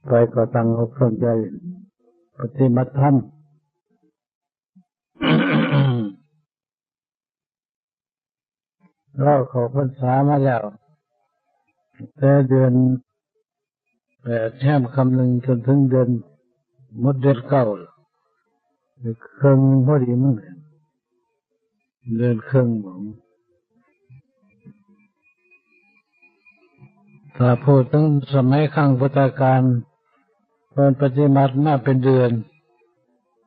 ไปก็ตั้งอกตั้งใจปฏิบัติธรรม เราเข้าพรรษามาแล้วแต่เดือน8 แห่มคำหนึ่งจนถึงเดือนหมดเดือน9ครึ่งพอดีมั้งเดือนครึ่งผมถ้าพูดถึงสมัยครั้งพุทธกาลเป็นปฏิบัติมาเป็นเดือน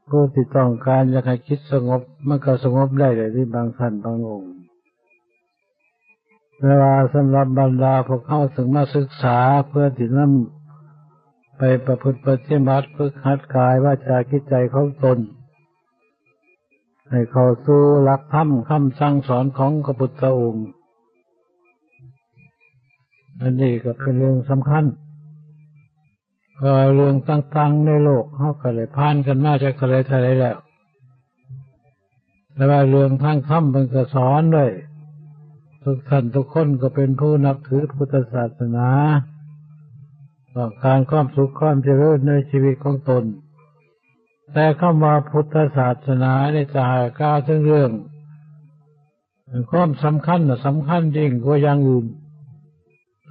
ผู้ที่ต้องการอยากให้คิดสงบมันก็สงบได้เลยที่บางท่านบางองค์เวลาสำหรับบรรดาพวกเขาถึงมาศึกษาเพื่อที่นำไปประพฤติปฏิบัติฝึกหัดกายวาจาจิตใจของตนให้เข้าสู่หลักธรรมคำสั่งสอนของพระพุทธองค์อันนี้ก็เป็นเรื่องสำคัญก็เรื่องต่างๆในโลกเขาก็เลยผ่านกันมาจากทะเลแล้วแต่ว่าเรื่องทางธรรมมันก็สอนด้วยทุกท่านทุกคนก็เป็นผู้นับถือพุทธศาสนาต้องการความสุขความเจริญในชีวิตของตนแต่คำว่าพุทธศาสนาเนี่ยจะกล่าวถึงเรื่องความสำคัญสำคัญยิ่งกว่าอย่างอื่น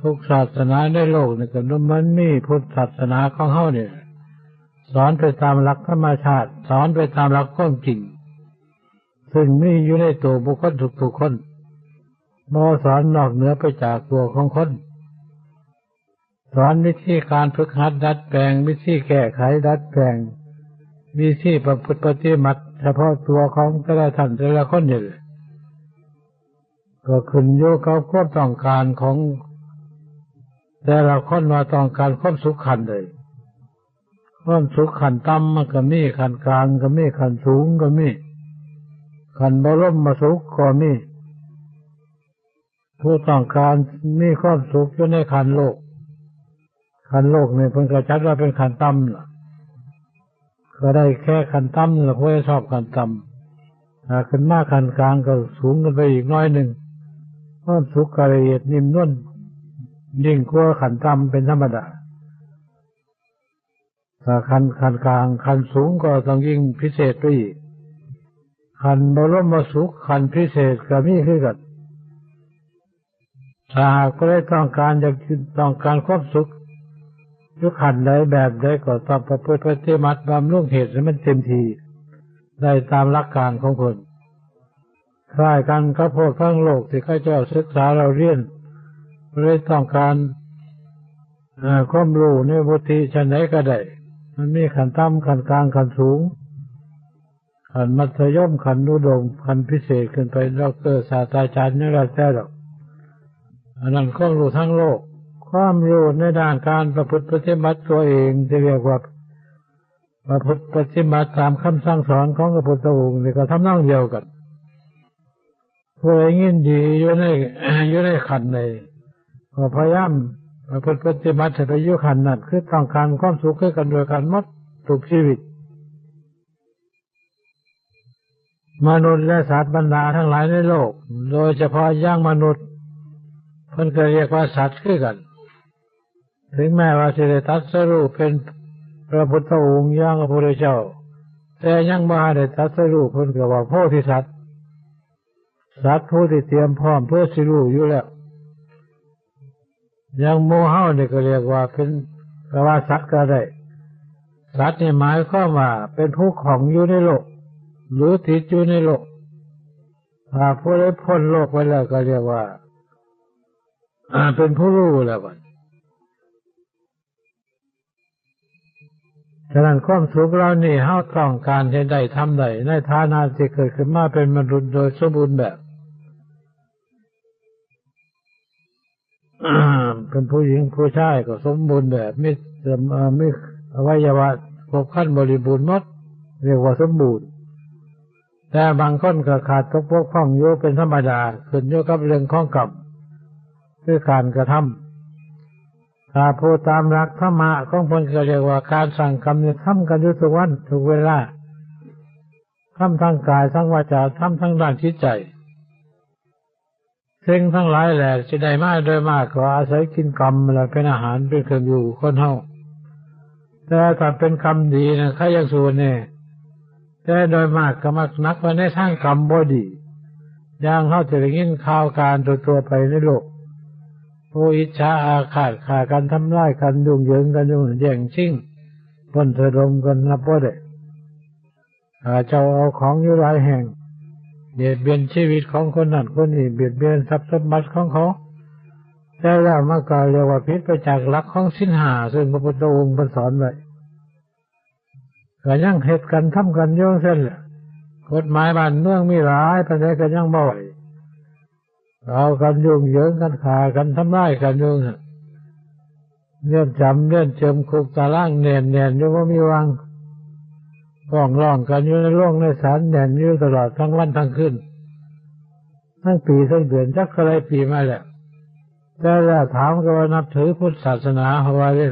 ทุกศาสนาในโลกนี่ก็มันมีพุทธศาสนาของเขาเนี่ยสอนไปตามหลักธรรมชาติสอนไปตามหลักความจริงซึ่งมีอยู่ในตัวบุคคลทุกๆคนบ่สอนนอกเหนือไปจากตัวของคนสอนวิธีการฝึกหัดดัดแปลงวิธีแก้ไขดัดแปลงวิธีประพฤติปฏิบัติเฉพาะตัวของแต่ละท่านแต่ละคนนี่ก็ขึ้นอยู่กับความต้องการของแต่ละคนว่าต้องการความสุขขันใดความสุขขันต่ำมันก็มีขันกลางก็มีขันสูงก็มีขันบรมสุขก็มีผู้ต้องการมีความสุขอยู่ในขันโลกเนี่ยเพิ่นก็จัดว่าเป็นขันต่ำล่ะก็ได้แค่ขันต่ำล่ะเพราะชอบขันต่ำขึ้นมาขันกลางก็สูงขึ้นไปอีกน้อยหนึ่งความสุขละเอียดนิ่มนวลยิ่งกว่าขันต่ำเป็นธรรมดาถ้าขันกลางขันสูงก็ต้องยิ่งพิเศษไปอีกขันบรมสุขขันพิเศษก็มีคือกันถ้าหากได้ต้องการความสุขยุคขันใดแบบใดก็ต้องประพฤติปฏิบัติบำรุงเหตุให้มันเต็มที่ได้ตามหลักการของคนคล้ายกันกับพวกทั้งโลกที่เขาเจ้าศึกษาเราเรียนเลยต้องการความรู้ในวุฒิชั้นไหนก็ได้มันมีขันต่ำขันกลางขันสูงขันมัธยมขันอุดมขันพิเศษขึ้นไปด็อกเตอร์ศาสตราจารย์นี่แหละแต่หรอกอันนั้นความรู้ทั้งโลกความรู้ในด้านการประพฤติปฏิบัติตัวเองที่เรียกว่าประพฤติปฏิบัติตามคำสั่งสอนของพระพุทธองค์นี่ก็ทำนองเดียวกันผู้ใดยินดีอยู่ในขันในก็พยายามประพฤติปฏิบัติให้ไปอยู่ขันนั้นคือต้องการความสุขคือกันโดยการหมดทุกชีวิตมนุษย์และสัตว์บรรดาทั้งหลายในโลกโดยเฉพาะอย่างมนุษย์เพิ่นก็เรียกว่าสัตว์คือกันถึงแม้ว่าสิได้ตรัสรู้เป็นพระพุทธองค์อย่างพระพุทธเจ้าแต่ยังบ่ได้ตรัสรู้เพิ่นก็ว่าโพธิสัตว์สัตว์ผู้ที่เตรียมพร้อมเพื่อสิรู้อยู่แล้วอย่างหมู่เฮานี่ก็เรียกว่าเป็นกว่าสัตว์ก็ได้สัตว์นี่หมายความว่าเป็นผู้ของอยู่ในโลกหรือติดอยู่ในโลกถ้าผู้ใดพ้นโลกไปแล้วก็เรียกว่าเป็นผู้รู้แล้วบัดฉะนั้นความสุขเรานี่เฮาต้องการให้ได้ทำได้ในฐานะที่เกิดขึ้นมาเป็นมนุษย์โดยสมบูรณ์แบบเป็นผู้หญิงผู้ชายก็สมบูรณ์แบบมีอวัยวะครบครันบริบูรณ์หมดเรียกว่าสมบูรณ์แต่บางคนก็ขาดตกบกพร่องอยู่เป็นธรรมดาขึ้นอยู่กับเรื่องของกรรมคือการกระทำถ้าพูดตามหลักธรรมะของเพิ่นก็เรียกว่าการสั่งกรรมเนี่ยทำกันอยู่ทุกวันทุกเวลาทำทั้งกายทั้งวาจาทำทั้งด้านจิตใจสิ่งทั้งหลายแหละสิได้มาโดยมากก็อาศัยกินกรรมและเป็นอาหารเป็นเครื่องอยู่คนเฮา แต่ถ้าเป็นกรรมดีนะใครอยากสูญเนี่ยแต่โดยมากก็มักนักไปในทางกรรมบ่ดีอย่างเขาจะได้ยินข่าวการตัวไปในโลกผู้อิจฉาอาฆาตฆ่ากันทำร้ายกันยุ่งเหยิงกันยุ่งแย่งชิงปล้นสะดมกันนับบ่ได้เจ้าเอาของอยู่หลายแห่งเบียดเบียนชีวิตของคนนั้นคนนี้เบียดเบียนทรัพย์สมบัติของเขาแต่แล้วมันก็เรียกว่าผิดไปจากหลักของศีลห้าซึ่งพระพุทธองค์สอนไว้ก็ยังเหตุกันทำกันโยงเส้นแหละกฎหมายบ้านเมืองมีหลายประเทศก็ยังบ่อยเอากันยุ่งเหยิงกันฆ่ากันทำร้ายกันยุ่งเลื่อนจำเลื่อนเจิมคุกตารางแน่นอยู่ว่ามีวังฟ้องร้องกันอยู่ในโรงในศาลแน่นอยู่ตลอดทั้งวันทั้งคืนทั้งปีทั้งเดือนจักอะไรปีมาแล้วแต่ถ้าถามก็ว่านับถือพุทธศาสนาเขาว่าเนี่ย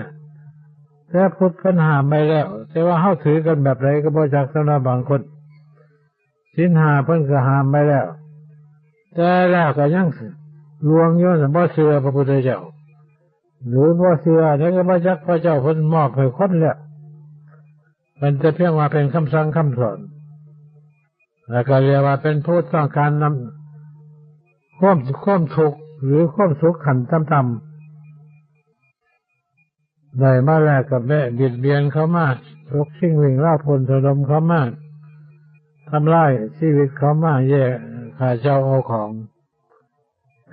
แต่พุทธปัญหาไปแล้วแต่ว่าเขาถือกันแบบไรก็บ่จักสำหรับบางคนศีลห้าเพิ่นก็ห้ามไปแล้วแต่แล้วก็ยังลวงอยู่น่ะบ่เชื่อพระพุทธเจ้าหรือบ่เชื่อแล้วก็บ่จักพระเจ้าเพิ่นมอบให้คนแล้วมันจะเพียงว่าเป็นคำสั่งคำสอนแล้วก็เรียกว่าเป็นผู้ต้องการนำความทุกข์หรือความสุขขันต่ำๆได้มาแล้วกับแม่เบียดเบียนเขามากทุกสิ่งวิ่งล่าพลสะดมเขามากทำลายชีวิตเขามากแย่ฆ่าเจ้าเอาของ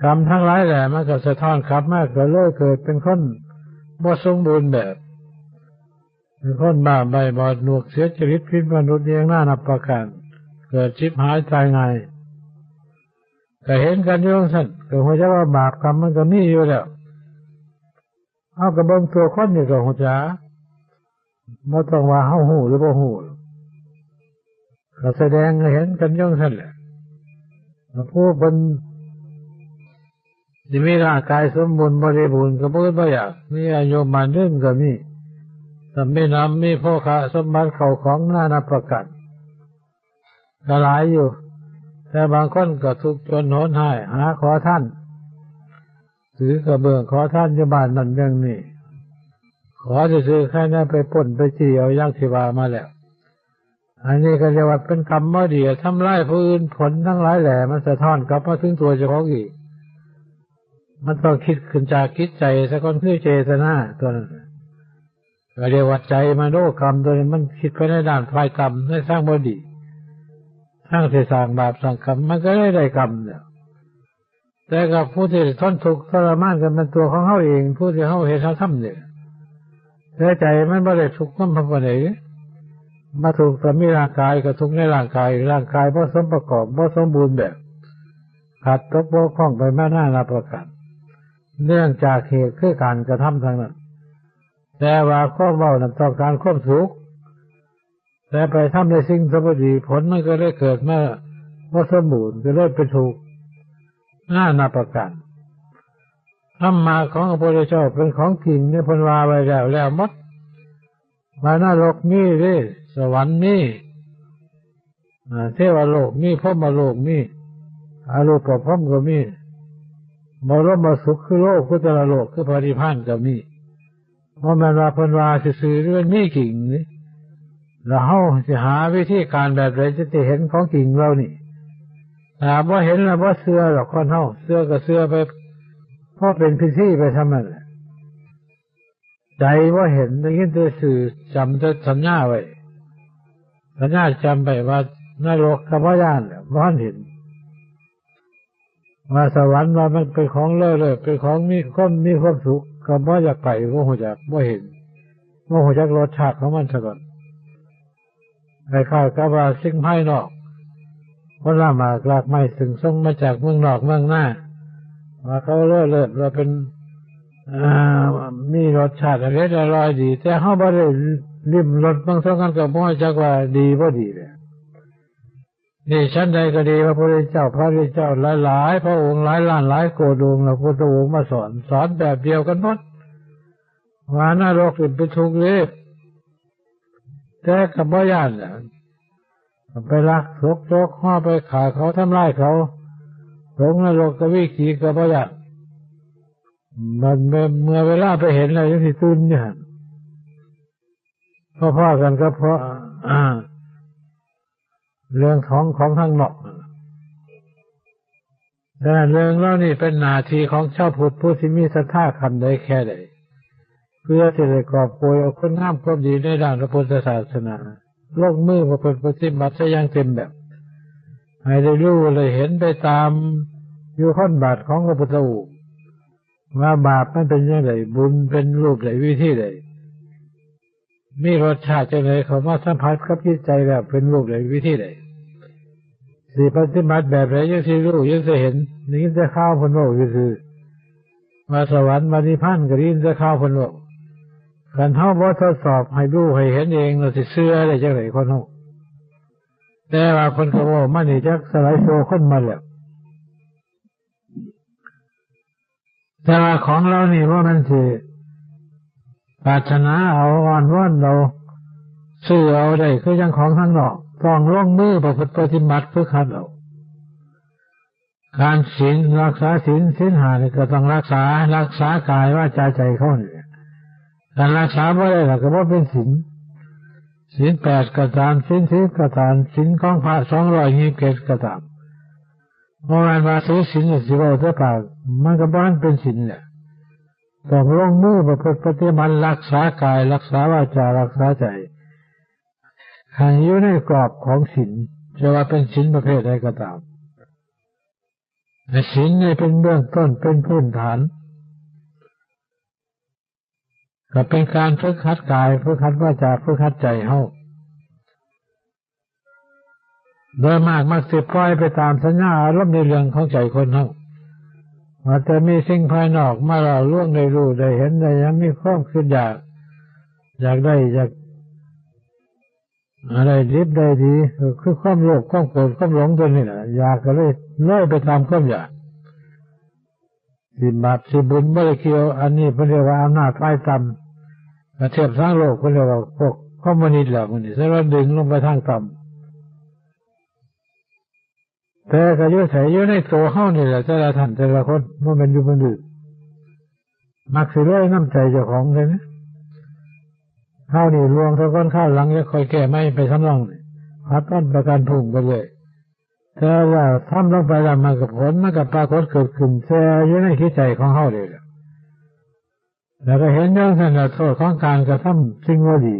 กรรมทั้งหลายแหละมันก็สะท้อนกลับมาก็เลยเกิดเป็นคนบ่สมบูรณ์แบบเป็นคนบ้าใบบอดหนวกเสียจริตพิษมนุษย์อย่างน่านับประการเกิดชิบหายตายไงก็เห็นกันอยู่สั่นก็หัวใจว่าบาปกรรมมันก็มีอยู่แล้วเอากระเบื้องตัวคนนี่ก็หัวใจไม่ต้องว่าเฮาหูหรือบ่หูก็แสดงให้เห็นกันอยู่สั่นแหละผู้เป็นที่มีร่างกายสมบูรณ์บริบูรณ์ก็บ่อยากมีอายุมันยืนก็มีแต่ไม่นำมีพ่อค้าสมบัติเข้าของน่านับประกันก็หลายอยู่แต่บางคนก็ทุกข์จนโหนหายหาขอท่านถือกระเบื้องขอท่านอยู่บ้านนั่นอย่างนี้ขอจะซื้อแค่นั้นไปปล้นไปจี้เอาอย่างที่ว่ามาแล้วอันนี้ก็เรียกว่าเป็นกรรมไม่ดีทำร้ายผู้อื่นผลทั้งหลายแหล่มันสะท้อนกลับมาถึงตัวเจ้าของอีกมันต้องคิดขึ้นจากคิดใจสักคนคือเจตนาตัวนั้นก็เรียกว่าใจมโนกรรมตัวนี้มันคิดไปในด้านฝ่ายกรรมในสร้างบ่ดีสร้างที่สร้างบาปสร้างกรรมมันก็ได้กรรมเนี่ยแต่กับผู้ที่ทนทุกข์ทรมานกันเป็นตัวของเขาเองผู้ที่เขาเห็นเขาทำเนี่ยแต่ใจมันไม่ได้ทุกข์มันพอไหนมาถูกแต่มีร่างกายก็ทุกข์ในร่างกายเพราะสมประกอบเพราะสมบูรณ์แบบขาดตกบกพร่องไปแม่น่ารับประกันเนื่องจากเหตุคือการกระทำทางนั้นแต่ว่าข้อเว้านั้นต้องการความสุขแต่ไปทำในสิ่งสมบูรณ์ผลมันก็ได้เกิดมาว่าสมบูรณ์ก็เลยเป็นทุกข์น่านับประกันธรรมะของพระพุทธเจ้าเป็นของจริงเนี่ยพันวาไว้แล้วหมดมานรกมีเด้สวรรค์มีเทวโลกมีพรหมโลกมีอรูปภพก็มีบรมสุขคือโลกพุทธโลกคือพระนิพพานก็มีเพราะมันว่าพันวาซื่อๆด้วยมีจริงนี่แล้วเฮาสิหาวิธีการแบบไหนจะได้เห็นของจริงเรานี่ถ้าบ่เห็นแล้วบ่เชื่อหรอกคนเฮาเชื่อก็เชื่อไปเพราะเป็นพิธีไปทำนั่นแหละใจว่าเห็นได้ยินแต่สื่อจำแต่สัญญาไว้สัญญาจำไปว่านรกกับพระญาณบ่เห็นว่าสวรรค์ว่ามันเป็นของเลิศเป็นของมีความสุขก็บ่อยากไปบ่ฮู้จักบ่เห็นบ่ฮู้จักรสชาติของมันซะก่อนคล้ายๆกับว่าสิ่งภายนอกผลไม้รากไม้ซึ่งส่งมาจากเมืองนอกเมืองหน้าว่าเขาเลิศว่าเป็นมีรสชาติอร่อยดีแต่เขาบ่ได้ลิ้มรสบางส่วนกันก็บ่รู้จักว่าดีบ่ดีเลยนี่ชั้นใดก็ดีพระพุทธเจ้าหลายพระองค์หลายล้านหลายโกดองค์แล้วพระพุทธองค์มาสอนแบบเดียวกันหมดว่านรกเป็นทุกข์เลยแต่ก็บ่ย้านไปลักโจกข้อไปฆ่าเขาทำร้ายเขาลงนรกก็วิขีก็บ่ย้านมันเมื่อเวลาไปเห็นอะไรที่ตื่นเนี่ย พ่อๆกันก็เพราะเรื่องของทางนอกแต่เรื่องแล้วนี่เป็นหน้าที่ของชาวพุทธผู้ที่มีศรัทธาขันใดแค่ใดเพื่อจะได้กอบโกยเอาคุณงามความดีในด้านพระพุทธศาสนาลงมือมาเป็นปฏิบัติอย่างเต็มแบบให้ได้รู้เลยเห็นไปตามอยู่ข้นบาทของพระพุทธองค์ว่าบาปมันเป็นยังไงบุญเป็นรูปไหนวิธีใดมีรสชาติจังไดเขามาสัมผัสกับจิตใจแล้วเป็นรูปไหนวิธีใดสิปฏิบัติแบบไหนยังสิรู้ยังสิเห็นนี่จะข้าวพนโลกคือมาสวรรค์มานิพพานก็ยินจะข้าวพนโลกการเฮาบ่ทดสอบให้รู้ให้เห็นเองเราสิเชื่อได้จังไดคนเฮาแต่ว่าคนก็ว่ามันนี่จักสลายโซคนมาแล้วแต่ว่าของเรานี่ว่ามันสิปรารถนาเอาอ่อนวอนเราซื้อเอาได้คือยังของข้างนอกต้องลงมือประพฤติปฏิบัติเพื่อขัดเอาการศีลรักษาศีลห้านี่ก็ต้องรักษากายวาจาใจเขาเนี่ยการรักษาบ่ได้ก็บ่เป็นศีล8ก็ตามศีล10ก็ตามศีลของพระ227ก็ตามเพราะว่าว่าศีลสิว่าแต่ปากมันก็บ่เป็นศีลแหละต้องลงมือประพฤติปฏิบัติรักษากายรักษาวาจารักษาใจให้อยู่ในกรอบของศีลจะว่าเป็นศีลประเภทใดก็ตามแต่ศีลนี่เป็นเบื้องต้นเป็นพื้นฐานก็เป็นการฝึกหัดกายฝึกหัดวาจาฝึกหัดใจเฮาโดยมากมักสิปล่อยไปตามสัญญาอารมณ์ในเรื่องของใจคนเฮาว่าจะมีสิ่งภายนอกมาเราล่วงได้รู้ได้เห็นได้ยังมีความคิดอยากได้อยากอะไรดีได้ดีคือความโลภความโกรธความหลงตัวนี้แหละอยากก็เลยไปตามความอยากสิบาปสิบุญไม่ได้เกี่ยวอันนี้เรียกว่าอำนาจฝ่ายต่ำประเทศทั้งโลกเรียกว่าพวกคอมมิวนิสต์แหละมันนี่สารดึงลงไปทางต่ำแต่ก็อยู่ในตัวเฮานี่แหละแต่ละท่านแต่ละคนมันเป็นอยู่บนอื่นมักสิเลยน้ำใจเจ้าของเลยนะข้าวนี่ลวงสักคนข้าวหลังจะคอยแก้ไม่ไปทำรองพัดต้นประกันพุ่งไปเลยแต่ว่าทำลงไปแล้วมันกับผลมันกับปรากฏเกิดขึ้นแช่อยู่ในคิดใจของเขาเลยแล้วก็เห็นอย่างนั้นโทษของการกระทำสิ่งว่าดี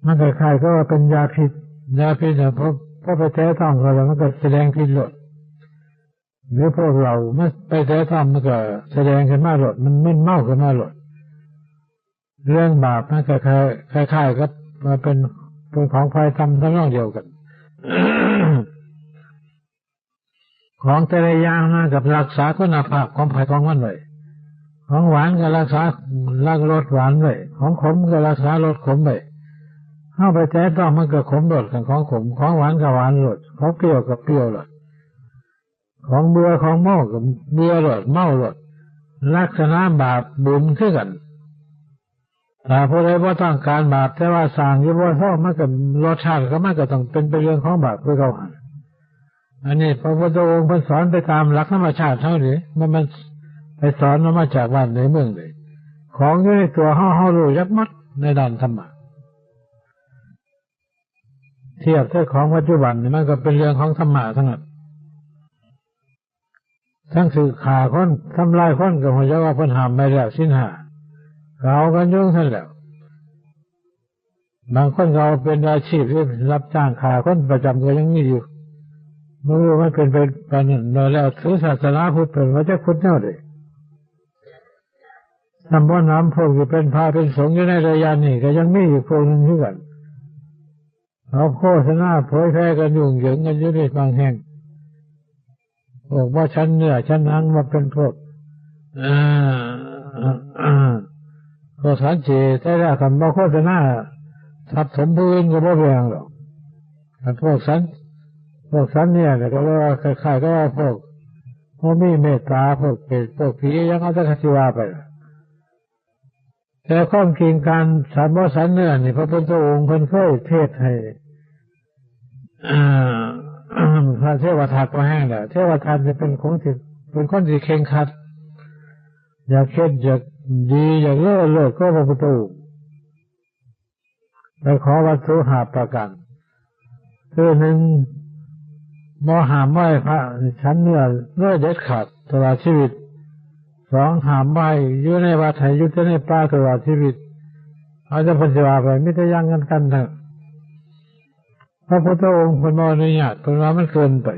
มันก็คล้ายก็ว่าเป็นยาพิษเนี่ยเพราะไปแท้ต้องเขาแล้วมันก็แสดงพิษหลดหรือพวกเราไม่ไปแท้ต้องมันก็แสดงขึ้นมาหลดมันมึนเมาขึ้นมาหลดเรื่องบาปมันก็คล้ายๆกับมาเป็นของไฟทำทั้งนองเดียวกัน ของแต่ละอย่างนะกับรักษาคุณภาพของไผ่ของมันไว้ของหวานก็รักษารสหวานไว้ของขมก็รักษารสขมไว้เข้าไปแท้ต้องมันก็ขมรสกันของขมของหวานก็หวานรสของเปรี้ยวก็เปรี้ยวรสของเบื่อของเมาก็เบื่อรสเมารสลักษณะบาปบุญคือกันถ้าผู้ใดบ่ต้องการบาปแต่ว่าสร้างอยู่บ่เท่ามันก็รสชาติก็มันก็ต้องเป็นไปเรื่องของบาปคือเขาอันนี้พระพุทธองค์เพิ่นสอนไปตามหลักธรรมชาติเท่านี้มันไปสอนมาจากบ้านในเมืองเลยของอยู่ในตัวเฮารู้ยักมัดในด้านธรรมะเทียบกับของปัจจุบันนี่มันก็เป็นเรื่องของธรรมะทั้งนั้นทั้งสื่อข่าคนทำลายคนก็หัวใจว่าเพิ่นห้ามไม่แล้วศีลห้าเขากันยุ่งท่านแล้วบางคนเขาเป็นอาชีพที่รับจ้างข่าคนประจำก็ยังมีอยู่ไม่รู้มันเป็นไปนั่นแล้วถือศาสนาพุทธเป็นว่าจะพุทธแนวใดนำบ่อน้ำพวกที่เป็นพระเป็นสงฆ์อยู่ในระยะนี้ก็ยังมีอยู่พวกนึงที่กันเอาโฆษณาเผยแพร่กันยุ่งเหยิงกันอยู่ในบางแห่งบอกว่าชั้นเนื้อชั้นหนังมาเป็นพวกโฆษณาเจแต่ละคำว่าโฆษณาทับถมพื้นก็บ่แรงหรอกพวกสันเนี่ยก็ว่าคล้ายๆก็ว่าพวกมีเมตตาพวกเปรตพวกผียังเอาแต่คติวาไปแต่ความจริงการสันเนื้อนี่พระพุทธองค์เพิ่นเคยเทศให้พระเทวทัตก็แห้งแล้วเทวทัตจะเป็นคนที่เคร่งครัดอยากเค็ดอยากดีอยากเลิศก็พระพุทธองค์ ไปขอวัตถุหาประกันคือหนึ่งบ่ห้ามไหว้พระชั้นเนื้อเด็ดขาดตลอดชีวิตสองห้ามไหว้อยู่ในวัดให้อยู่ในป่าตลอดชีวิตเอาจะพันธิวาไปมิตรยังกันเถอะพระพุทธองค์คนมอนุญาตเป็นว่ามันเกินไป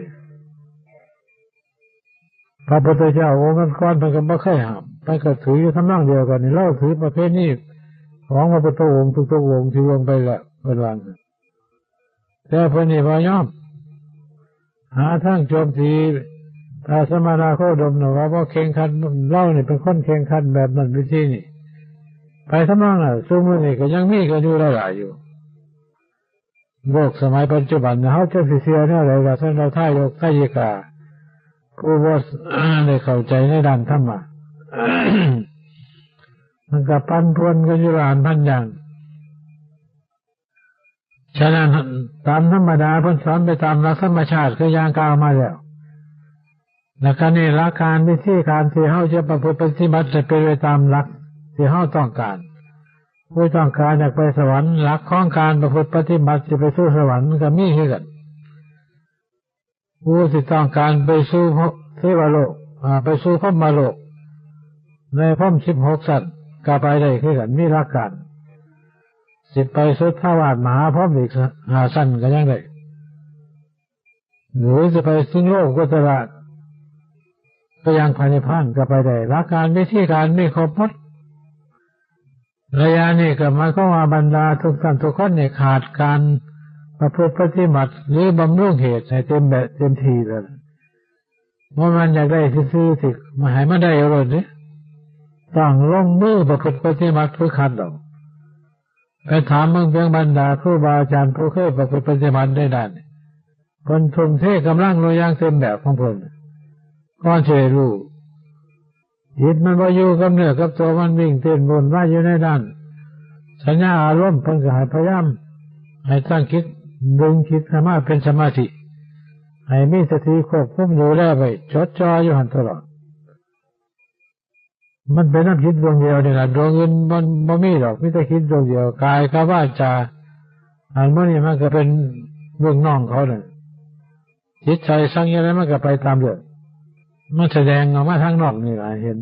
พระพุทธเจ้าองค์ก่อนมันก็ไม่เคยห้ามมันก็ถืออยู่ทำนองเดียวกันนี่เราถือประเภทนี้ของพระพุทธองค์ทุกองค์ที่ลงไปแล้วเป็นวันแต่พระนิพพานยอมหาทางโจมตีพระสมณโคดมนะว่าเข่งขันเล่าเนี่ยเป็นคนเข่งขันแบบนั้นวิธีนี่ไปทำนองน่ะซึ่งมันนี่ก็ยังมีกันอยู่หลายอยู่โลกสมัยปัจจุบันเขาจะเสียเนี่ยอะไรว่าท่านเราท่ายโลกท่ายิกาผู้ว่าได้เข้าใจในด้านธรรมะมันก็ปั้นพวนกันอยู่หลานพันอย่างฉะนั้นตามธรรมดาเพิ่นสอนไปตามหลักธรรมชาติคืออย่างกล่าวมาแล้วแล้วก็นี่หลักการวิธีการที่เฮาจะประพฤติปฏิบัติจะเป็นไปตามหลักที่เฮาต้องการผู้ต้องการอยากไปสวรรค์หลักของการประพฤติปฏิบัติจะไปสู่สวรรค์ก็มีคือกันผู้ที่ต้องการไปสู่เทวโลกไปสู่พรหมโลกในพรหม16สัตว์ก็ไปได้คือกันมีหลักการสิไปสุทธาวาสมหาพรหมอีก5ชั้นก็ยังได้หรือจะไปสิ้นโลกกุตระก็ยังภายในพานก็ไปได้หลักการวิธีการมีครบหมดระยะนี้ก็หมายความว่าบรรดาทุกท่านทุกคนเนี่ยขาดการประพฤติปฏิบัติหรือบำรุงเหตุให้เต็มทีเลยเมื่อมันอยากได้ซื่อๆสิมาให้มันได้อะไรนี่ต้องลงมือประพฤติปฏิบัติฝึกหัดเราไปถามเมืองเพียงบรรดาครูบาอาจารย์ผู้เคยประพฤติปฏิบัติได้ด้านคนทุ่มเทกำลังโดยอย่างเต็มแบบของเพิ่นก้อนเชรู้จิตมันว่าอยู่กับเนื้อกับตัวมันวิ่งเต้นวนว่าอยู่ในด้านสัญญาอารมณ์เพิ่นก็ให้พยายามให้ตั้งคิดดึงคิดให้มาเป็นสมาธิให้มีสติควบคุมดูแลไว้จดจ่ออยู่หันตลอดมันเป็นน้ำคิดดวงเดียวนี่แหละดวงอื่นมันไม่มีหรอกมีแต่คิดดวงเดียวกายกับวาจาอันนี้มันก็เป็นเรื่องน้องเขาเลยจิตใจสั่งยังไงมันก็ไปตามเรื่องมันแสดงออกมาทางนอกนี่แหละเห็น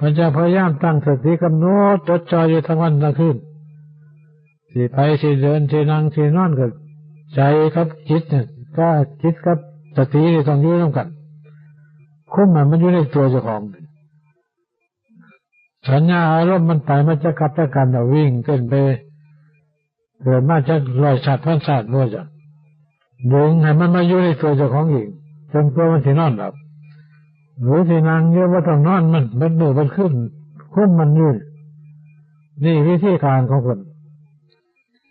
มันจะพยายามตั้งสติกำหนดจดจ่ออยู่ทั้งวันทั้งคืนสิไปสิเดินสินั่งสินอนก็ใจกับจิตเนี่ยก็จิตกับสตินี่ต้องอยู่ร่วมกันคุ้มมันอยู่ในตัวเจ้าของสัญญาอารมณ์มันไปมันจะกลับจะกันวิ่งเต้นไปเกิดมาจะลอยชาติพันชาติมั่วจ้ะดึงให้มันมาอยู่ในตัวเจ้าของเองจนกว่ามันสินอนหลับหรือสินั่งเยอะว่าต้องนอนมันมือมันขึ้นคุ้มมันอยู่นี่วิธีการของคน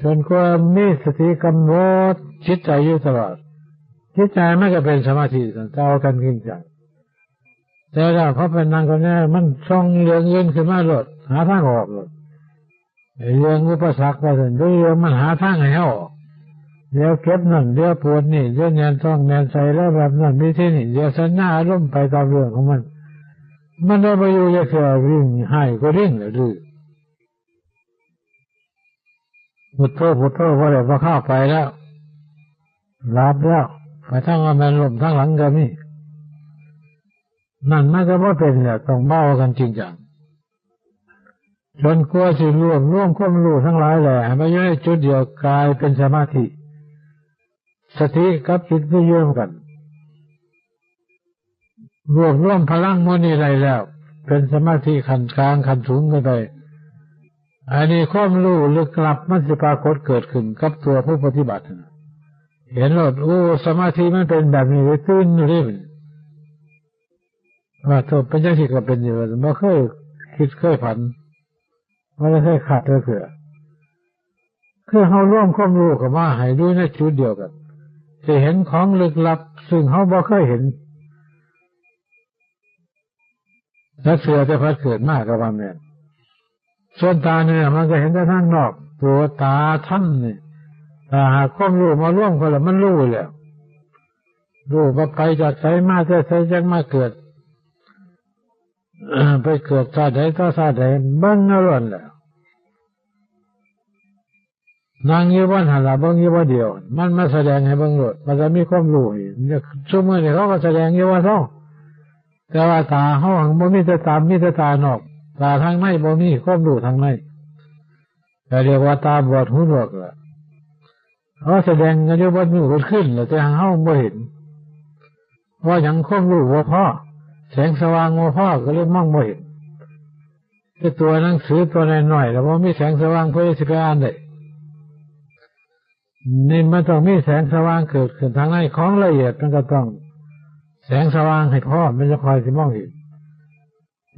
จนกว่ามีสติกำหนดจิตใจอยู่ตลอดจิตใจไม่ก็เป็นสมาธิจะเอากันจริงจังแต่ถ้าเขาเป็นนางคนนี้มันช่องเรื่องเงินขึ้นมาหลดหาทางออกหลดเรื่องอุปสรรคไปถึงเรื่องมันหาทางให้ออกเดี๋ยวเก็บนั่นเดี๋ยวปวดนี่เดี๋ยวแนนท้องแนนใส่แล้วแบบนั้นมีที่นี่เดี๋ยวสัญญาล้มไปตามเรื่องของมันได้ไปอยู่แค่วิ่งให้ก็ริ่งเลยดื้อพุทโธพุทโธพอได้พอเข้าไปแล้วรับแล้วไปทั้งว่ามันลมทั้งหลังก็มีนั่นมันก็ว่าเป็นแหละต้องเบ้ากันจริงจังจนกลัวสิร่วมความรู้ทั้งหลายแหละไม่ใช่จุดเดียวกลายเป็นสมาธิสติกับจิตก็เยื่อมกันร่วมพลังมันนี่ไรแล้วเป็นสมาธิขั้นกลางขั้นสูงไปอันนี้ความรู้ลึกลับมันสิปรากฏเกิดขึ้นกับตัวผู้ปฏิบัติเห็นหลดโอ้สมาธิมันเป็นแบบนี้เลยตื่นรีบว่าตัวเป็นอย่างที่ก็เป็นอยู่ไม่เคยคิดเคยผันไม่ได้เคยขาดเลยคือเขาร่วมความรู้กับว่าให้ดูในจุดเดียวกันจะเห็นของลึกลับซึ่งเขาบ่เคยเห็นและเสือจะพัดเกิดมากกับว่าแม่นส่วนตาเนี่ยมันก็เห็นแต่ทางนอกตัวตาท่านนี่แต่หากความรู้มาร่วมกันแล้วมันรู้แล้วรู้ว่าไปจากไสมาแต่ไสจังมาเกิดไปเกิดชาติใดต่อชาติใดบ้างนรกแล้ว นั่งอยู่บนหันหลังเบิ่งอยู่บ่เดียวมันมาแสดงให้เบิ่งโลดมันจะมีความรู้นี่ซุมื้อนี้เขาก็แสดงอยู่ว่าเท่าแต่ว่าตาเฮาบ่มีแต่ตามีแต่ตานอกตาทางในบ่มีความรู้ทางในแต่เรียกว่าตาบอดหูหนวกล่ะเขาแสดงกันอยู่บนมือขึ้นแต่เฮาบ่เห็นว่าหยังความรู้บ่พอแสงสว่างบ่พอก็เลยมองบ่เห็นแต่ตัวหนังสือตัวน้อยๆแล้วบ่มีแสงสว่างเพื่อสิไปอ่านได้นี่มันต้องมีแสงสว่างเกิดขึ้นทางในของละเอียดมันก็ต้องแสงสว่างให้พอมันจะคอยสิมองเห็น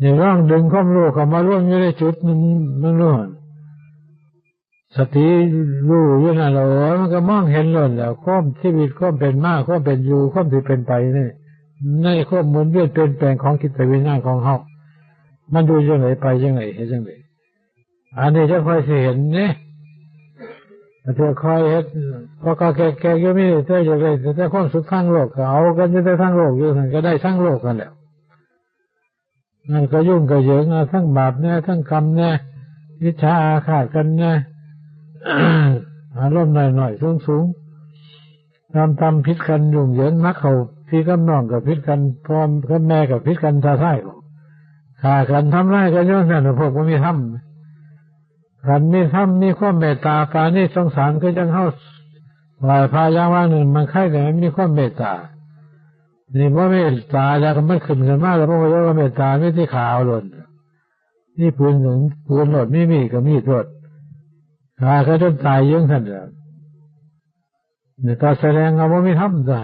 นี่ลองดึงความรู้เข้ามาร่วมอยู่ในจุดนึงรู้สติรู้อยู่นั่นแหละมันก็มองเห็นล้นแล้วความชีวิตความเป็นมาความเป็นอยู่ความที่เป็นไปนี่ในความหมุนเวียนเปลี่ยนแปลงของจิตวิญญาณของเฮามันดูจังไดไปจังไดเฮ็ดจังไดอันนี้จะค่อยสิเห็นนี่ถ้าค่อยเฮ็ดพอก็แก่ๆอยู่มีแต่จังไดแต่ความสุขทางโลกก็เอากันอยู่แต่ทางโลกอยู่นั่นก็ได้ทั้งโลกกันแล้วนั่นก็ยุ่งก็เหยิงทั้งบาปเนี่ยทั้งกรรมเนี่ยวิชาอาฆาตกันเนี่ยอารมณ์หน่อยๆสูงๆทำผิดกันยุ่งเหยิงนักเขาพี่กับน้องกับผิดกันพ่อกับแม่กับผิดกันตาท้ายฆ่ากันทำร้ายกันย้อนนั่นพวกมันมีทำกันมีทำมีความเมตตาปราณีสงสารก็ยังเข้าไหวพายางว่างหนึ่งมันใครแต่ไม่มีความเมตตานี่ว่าเมตตาแล้วก็มันขึ้นกันมากแล้วพวกเราเมตตาไม่ที่ขาวหล่นนี่ปืนหนึ่งปืนหล่นไม่มีก็มีโทษฆ่าเขาจนตายยังท่านเลยเนี่ยตาแสดงเอาว่าไม่ทำได้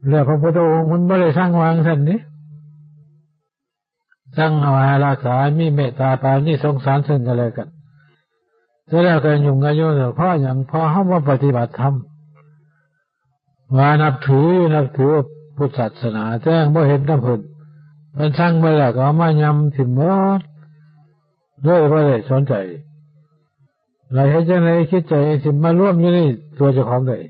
แล้วพระพุทธองค์มันไม่ได้สร้างวางท่านนี้สร้างเอาให้รักษามีเมตตาปราณีสงสารซึ่งกันและกันแล้วก็ยุ่งกันอยู่เพราะอย่างพอเขามาปฏิบัติธรรมว่านับถือพุทธศาสนาแต่ไม่เห็นน้ำผลมันสร้างไปแล้วก็มายำถิ่มหมดด้วยไม่ได้สนใจเราให้เจ้าไหนคิดใจถิ่มมาร่วมอยู่ในตัวเจ้าของเลย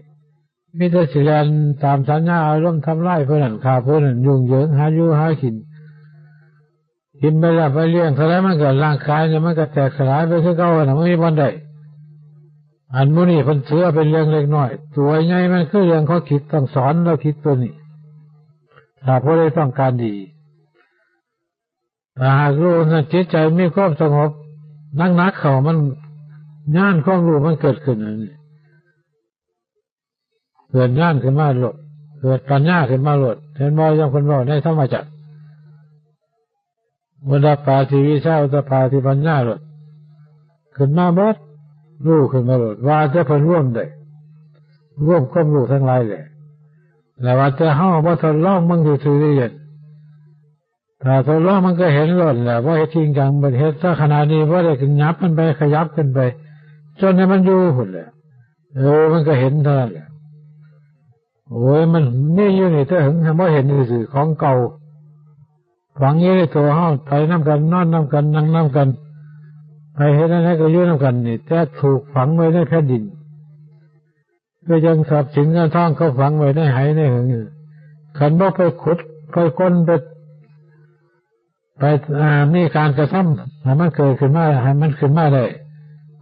มีแต่สิแลนตามสัญญาอารมณ์ทำลายเพื่อนนั่นฆ่าเพื่อนนั่นยุ่งเหยิงหาอยู่หากินไปแล้วไปเลี้ยงเท่าไรมันก็ร่างกายเนี่ยมันก็แตกสลายไปคือเก่าน่ะไม่มีวันใดอันมุนี่เพิ่นเสือเป็นเรื่องเล็กน้อยตัวใหญ่มันคือเรื่องเขาคิดต้องสอนเราคิดตัวนี้ถ้าผู้ใดต้องการดีถ้าหากรู้ว่าจิตใจมีความสงบนักเขามันญาณความรู้มันเกิดขึ้นนี่เกิดญาณขึ้นมาหลดเกิดปัญญาขึ้นมาหลดเห็นบ่ยังคนบอกในธรรมจักรวดาปาทิวิชาอุตปาทิปัญญาหลดขึ้นมาบดรู้ขึ้นมาหลดว่าจะเพิ่นร่วมได้ร่วมความรู้ทั้งหลายแหละแต่ว่าจะเฮาบ่ทดลองมันซื่อๆเรียนถ้าทดลองมันก็เห็นหลดแหละว่าเฮ็ดจริงจังบ่เฮ็ดซะขนาดนี้บ่ได้ขยับมันไปขยับขึ้นไปจนให้มันอยู่พุ่นแหละมันก็เห็นเท่านั้นแหละโอ้ยมันนี่อยู่นี่ถ้าถึงบ่เห็นซื่อๆของเก่าฝังอยู่ในตัวเฮาไปน้ำกันนอนน้ำกันนั่งน้ำกันไปเฮ็ดอะไรก็อยู่น้ำกันนี่แต่ถูกฝังไว้ในแผ่นดินก็ยังทรัพย์สินเงินทองเขาฝังไว้ในไหในหึงขันบ่ไปขุดไปค้นไปมีการกระทำให้มันเกิดขึ้นมาให้มันขึ้นมาได้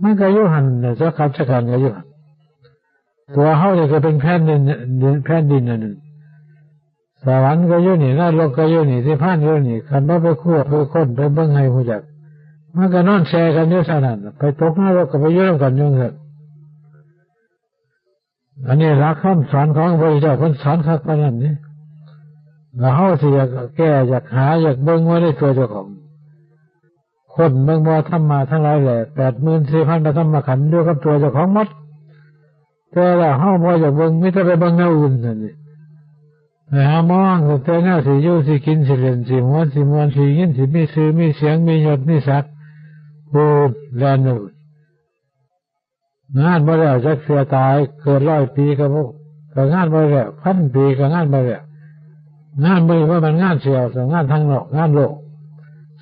มันก็อยู่หันสักคำสักการก็อยู่ตัวเฮาเนี่ยก็เป็นแผ่นดินนั่นนึงสวรรค์ก็อยู่นี่นรกก็อยู่นี่ที่พานอยู่นี่ขันบ่ไปคั่วไปค้นไปเบิ่งให้ฮู้จักมันก็นอนแชร์กันอยู่เท่านั้นไปตกนรกก็ไปอยู่กันอยู่นั่นอันนี้หลักคำสอนของพระพุทธเจ้าเพิ่นสอนคักปานนั้นนี่แล้วเฮาสิอยากแก้อยากหาอยากเบิ่งไว้ในตัวเจ้าของคนเบิ่งบ่ธรรมะทั้งหลายแหละ 84,000 พระธรรมขันธ์อยู่กับตัวเจ้าของหมดแต่ว่าเฮาบ่อยากเบิ่งมีแต่ไปเบิ่งแนวอื่นนั่นนี่หามองแต่แนวสิอยู่สิกินสิเล่นสิหัวสิมวนสิยินสิมีชื่อมีเสียงมียศมีศักดิ์ผู้แลนอยู่งานบ่แล้วจักเสียตายเกิด100 ปีก็งานบ่แล้ว1,000 ปีก็งานบ่แล้วงานบ่ว่ามันงานเสียแต่งานทางโลกงานโลก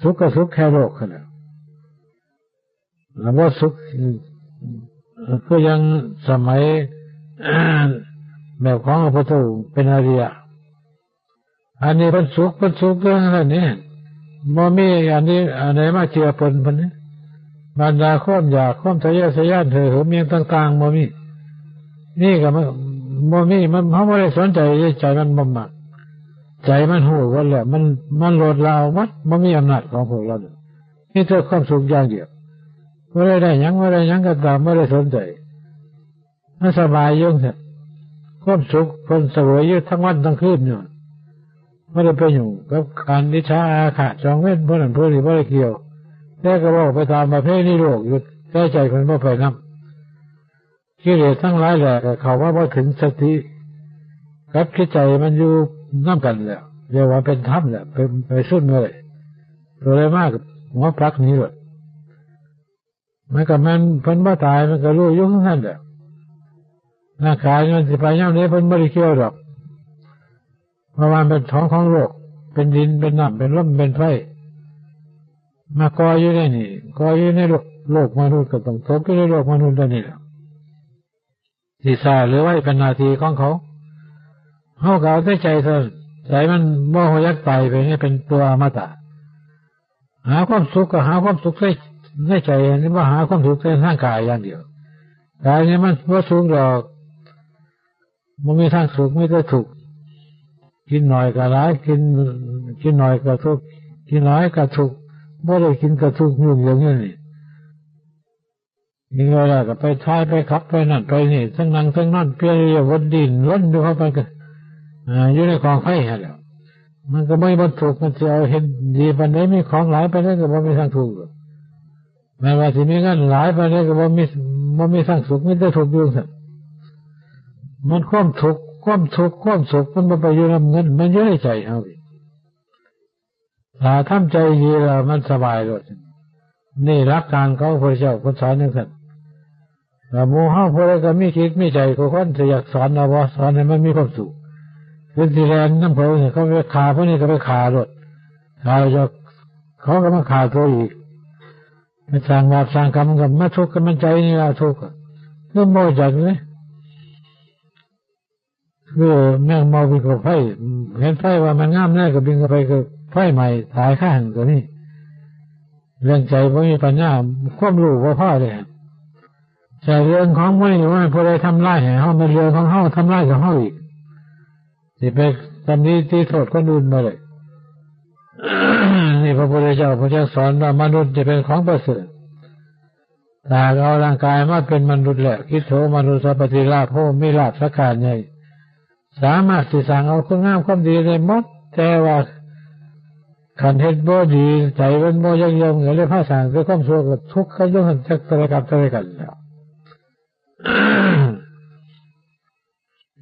สุขก็สุขแค่โลกนั่นแหละแล้วบ่สุขก็ยังสมัยแบบของพระพุทธองค์เป็นอริยะอันนี้เป็นสุขเรื่องอะไรนี่บ่มีอันนี้อันไหนมาเจือปนพันนี้ บรรดาความอยากความทะเยอทะยานเห่อเมียงต่างๆบ่มีนี่ก็บ่มีมันเขาไม่ได้สนใจใจมันบ่มักใจมันหูว่าแหละมันโลดลาวมัดบ่มีอำนาจของพวกเรานี่เธอความสุขอย่างเดียวไม่ได้หยังก็ตามไม่ได้สนใจมันสบายยุ่งเถอะความสุขคนเสวยอยู่ทั้งวันทั้งคืนอยู่ไม่ได้ไปอยู่กับการนิชาอาฆาตจองเว้นพวกนั้นพวกนี้ไม่ได้เกี่ยวแต่ก็บอกไปตามประเพณีโลกอยู่แต่ใจคนไม่ไปนำกิเลสทั้งหลายแหละเขาว่าพอถึงสติกับคิดใจมันอยู่น้ำกันแล้วเรียกว่าเป็นธรรมแหละไปสุดเลยตัวอะไรมากหัวปลักนี้เลยมันก็มันเพิ่นบ่ตายมันก็รู้อยู่ข้างนั้นแหละร่างกายมันสิไปย่ำนี้เพิ่นบ่ได้เกี่ยวหรอกเพราะว่าเป็นท้องของโลกเป็นดินเป็นน้ำเป็นลมเป็นไฟมาก่ออยู่ในนี่ก่ออยู่ในโลกมนุษย์ก็ต้องตกอยู่ในโลกมนุษย์ตัวนี้แหละศีรษะหรือไว้เป็นนาทีของเขาเขาก็เอาแต่ใจเท่าใจมันบ่หัวยักไปให้เป็นตัวอมตะหาความสุขก็หาความสุขในใจนี่ว่าหาความสุขในทางกายอย่างเดียวกายนี่มันว่าสุขหรอกมันมีทางสุขไม่ได้ถูกกินหน่อยก็ร้ายกินหน่อยก็ทุกข์กินน้อยก็ทุกข์ไม่ได้กินก็ทุกข์อย่างนี้นี่เวลาก็ไปท้ายไปขับไปนั่นไปนี่ทั้งนั่งทั้งนั่นเพียรอย่าวนดินล้นดูเข้าไปกันอยู่ในกองไฟฮะแล้วมันก็ไม่บรรทุกมันจะเอาเห็นดีปันไหนมีของหลายไปนั้นก็บ่มีทางถูกแม้ว่าที่มีเงินหลายไปนั้นก็บ่มีทางสุขไม่ได้ถูกอยู่สั่นมันความทุกข์ความสุขมันไปอยู่ในเงินมันอยู่ในใจเอาดิถ้าทำใจดีแล้วมันสบายเลยนี่หลักการของพระเจ้าคนสอนอย่างนั้นแต่หมู่เฮาพวกเราก็มีคิดมีใจก็คนจะอยากสอนเอาบ่สอนให้มันมีความสุขเป็นที่แรงน้ำเขาเนี่ยเขาไปขาพวกนี้ก็ไปขารถขาจะเขาก็มาขาตัวอีกไปสร้างบาปสร้างกรรมกับมาทุกข์กันมันใจนี่ละทุกข์เรื่องโมจัดเลยคือแม่งเมาบินกับไฟเห็นไฟว่ามันงามแน่ก็บินกับไปกับไฟใหม่ตายข้างตัวนี้เรื่องใจว่ามีปัญญาความรู้ว่าพ่อเลยใจเรื่องของไม่ว่าพอได้ทำร้ายให้เขามันเรื่องของเขาทำร้ายกับเขาอีกสิไปตำนี้ที่โทษคนอื่นมาเลย นี่พระพุทธเจ้าสอนว่ามนุษย์จะเป็นของประเสริฐถ้าเอาร่างกายมาเป็นมนุษย์แหละคิดโถมนุษย์สัพพิลาภโภไม่ลาภสักการใหญ่สามารถสิสั่งเอาคุณงามความดีได้หมดแต่ว่าขันเฮ็ดบ่ดีใจมันบ่ยั่งยืนเหมือนเลยพระสั่งด้วยความชั่วกับทุกข์เขาต้องจักตระกับตระกันแล้ว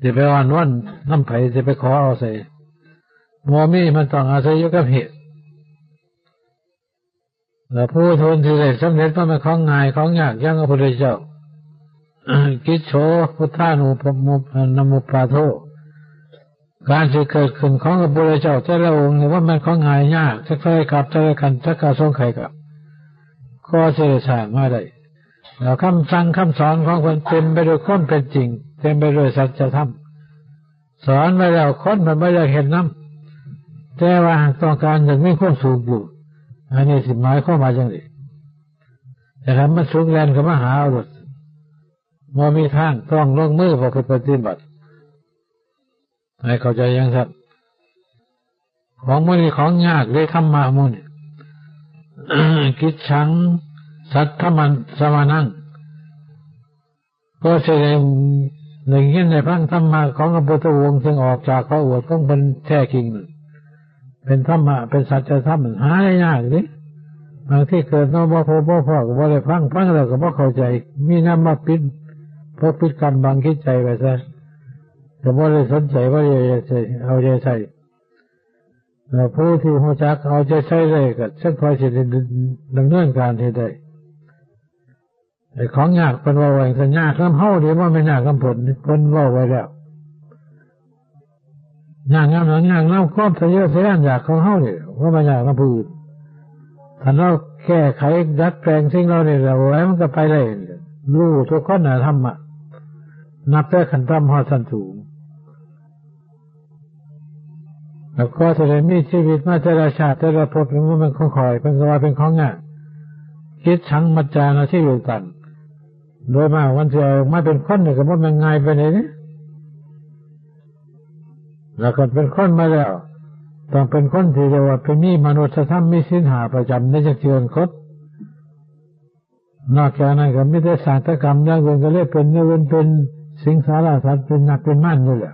จะไปวันน้ำไผ่จะไปขอเอาใส่มัวมีมันต้องอาศัยอยู่กับเหตุแล้วผู้ทนที่ได้สำเร็จก็ไม่ของง่ายของยากยังพระพุทธเจ้ากิจโฉพุทธานุปนมุปปาโทการที่เกิดขึ้นของพระพุทธเจ้าแต่ละองค์ว่ามันของง่ายยากจะใครกับจะกันจะกระทรงใครกับก็เสียสางมาได้แล้วคำสั่งคำสอนของคนเต็มไปด้วยความเป็นจริงเต็มไปด้วยสัจธรรมสอนไปแล้วคนมันไม่ได้เห็นน้ำแต่ว่าต้องการอย่างนี้ความสูงอยู่อันนี้สิหมายเข้ามาจังเลยแต่ถ้ามันสูงแรงก็มาหาเอาหมดมันมีทางต้องลงมือประพฤติปฏิบัติให้เข้าใจยังครับของมันนี่ของยากเลยธรรมะมันกิจฉังสัทธมันสมานังก็แสดงในเงี้ยในพังธรรมะของพระพุทธองค์ซึ่งออกจากพระโอษฐ์ของเป็นแท้จริงเป็นธรรมะเป็นสัจธรรมหาได้ยากเลยบางที่เกิดมาบ่พบบ่พอก็บ่ได้ฟังแล้วก็บ่เข้าใจมีน้ำมาปิดเพราะปิดกรรมบางคิดใจไปซะก็บ่ได้สนใจว่าจะเอาใจใส่แล้วผู้ที่หัวจักเอาใจใส่ได้ก็สักพอสิดำเนินการให้ได้ไอ้ของยากเป็นว่าไว้สัญญาคำเฮาเดี๋ยวว่าไม่ยากคำผลว่าไว้แล้วยากงามยากน้ำความทะเยอทะยานอยากของเฮาเนี่ยว่าไม่ยากคำพูดถ้าเราแก้ไขดัดแปลงสิ่งเราเนี่ยเราไว้มันก็ไปได้รู้ทุกคนนะธรรมะนับแต่ขันต่ำหอดสันสูงแล้วก็แสดงมีชีวิตมาแต่ละชาติแต่ละภพมันของคอยเป็นก็ว่าเป็นของง่าย คิดชังมัจจานาที่อยู่กันโดยมากวันเสียมาเป็นคนเนี่ยก็ว่ามันง่ายไปไหนเนี่ยแล้วก็เป็นคนมาแล้วต้องเป็นคนที่เรียกว่าเป็นมีมนุษยธรรมมีศีลห้าประจำในจักรวาลคดนอกจากนั้นก็ไม่ได้สารกรรมอย่างอื่นก็เรียกเป็นเนื้อเป็นสิงสารสัตว์เป็นนักเป็นมั่นอยู่แหละ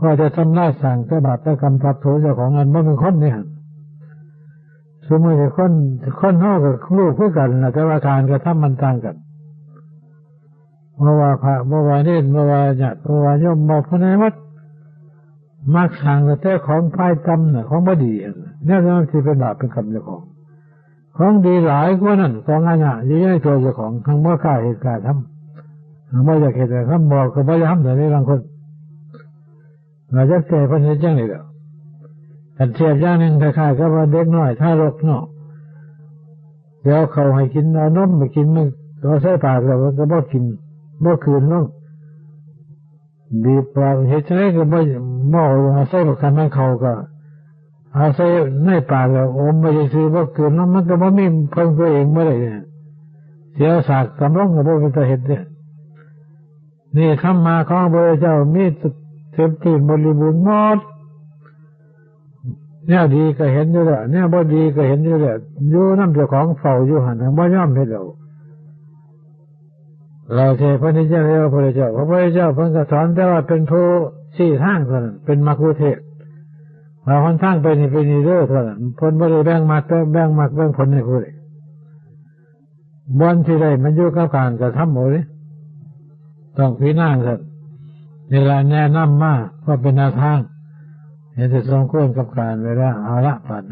ก็จะทำลายสั่งแต่บาปแต่กรรมทับโถเจ้าของเงินว่าเป็นคนเนี่ยสมมติคนเท่ากับลูกเพื่อกันนะแต่ว่าการกระทำมันต่างกันเมื่อว่าพระเมื่อว่านี่เมื่อว่าญาติเมื่อว่าโยมบอกพระนายวัดมักสั่งแต่ของพายกรรมน่ะของบดีเนี่ยนั่นที่เป็นบาปเป็นกรรมเจ้าของดีหลายกว่านั้นของอาญาเยอะๆตัวเจ้าของทั้งเมื่อข้าเหตุการณ์ทำไม่อยากเหตุการณ์ทำบอกก็ไม่ยอมแต่ในบางคนเราจะแก้ปัญหาจังเลยเด้อแต่เทียบอย่างหนึ่งคล้ายๆกับว่าเด็กน้อยถ้ารกเนาะเดี๋ยวเขาให้กินเอานมไปกินมันเราใส่ปากเราก็บ่กินบ่คืนลงบีบปากเฮ็ดจังได๋ก็บ่เอาใส่ปากคันมันเขาก็เอาใส่ในปากแล้วอมไปซื่อบ่คืนมันก็บ่มีเพิ่งตัวเองบ่ได้เสียสากสำรองก็บ่เป็นตาเฮ็ดเนี่ยนี่ธรรมะของพระเจ้ามีเต็มที่บริบูรณ์หมดเนี่ยดีก็เห็นอยู่แล้วเนี่ยบ่ดีก็เห็นอยู่แล้วอยู่นำเจ้าของเฝ้าอยู่หั่นบ่ยอมเฮ็ดเราเทพระนิจเจ้าเรียกว่าพระเจ้าพระเจ้าเพิ่งสอนแต่ว่าเป็นผู้ชี้ทางเท่านั้นเป็นมรรคุเทศก์ว่าคนทางไปนี่เป็นนี่เด้อเท่านั้นผลบ่ได้แบ่งมรรคแบ่งผลให้ผู้ใดบนที่ใดมันอยู่กับการกระทำหมดเลยต้องพิจารณาเถิดเวลาแนะนำมาก็เป็นแนวทางเห็นจะสมควรกับการเวลาเอาละปัด